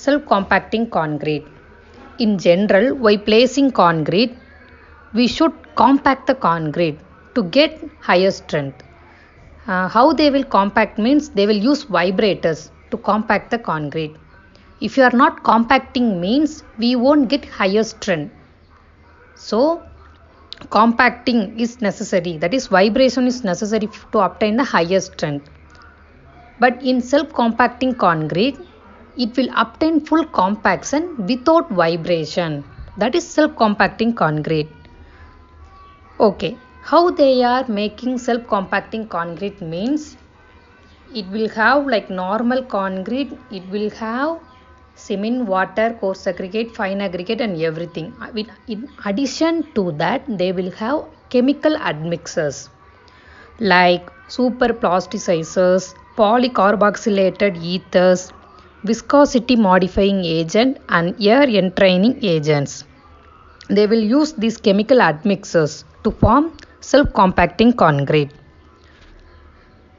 Self-compacting concrete. In general, while placing concrete, we should compact the concrete to get higher strength. How they will compact means they will use vibrators to compact the concrete. If you are not compacting means we won't get higher strength. So compacting is necessary, that is vibration is necessary to obtain the higher strength. But in self-compacting concrete, it will obtain full compaction without vibration. That is self-compacting concrete. Okay, how they are making self-compacting concrete means it will have like normal concrete, it will have cement, water, coarse aggregate, fine aggregate and everything. In addition to that, they will have chemical admixtures like super plasticizers, polycarboxylated ethers, viscosity modifying agent and air entraining agents. They will use these chemical admixtures to form self-compacting concrete.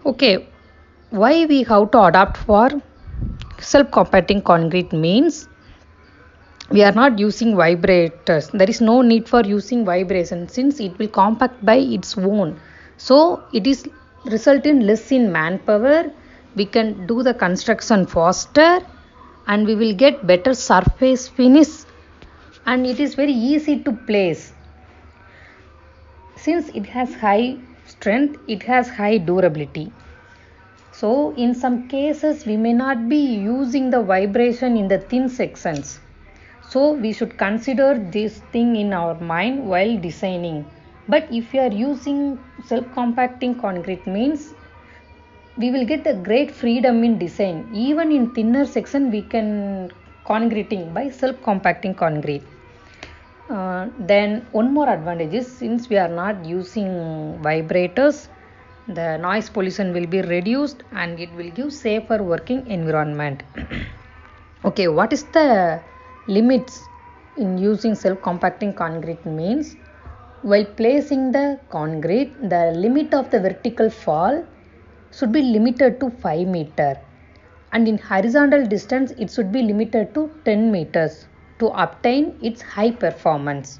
Okay, why we have to adapt for self-compacting concrete means we are not using vibrators. There is no need for using vibration since it will compact by its own. So it is result in less in manpower. We can do the construction faster and we will get better surface finish and it is very easy to place. Since it has high strength, it has high durability. So in some cases we may not be using the vibration in the thin sections. So we should consider this thing in our mind while designing. But if you are using self-compacting concrete means we will get a great freedom in design. Even in thinner section we can concreting by self-compacting concrete. Then one more advantage is since we are not using vibrators, the noise pollution will be reduced and it will give safer working environment. Okay, what is the limits in using self-compacting concrete means while placing the concrete, the limit of the vertical fall should be limited to 5 meter and in horizontal distance it should be limited to 10 meters to obtain its high performance.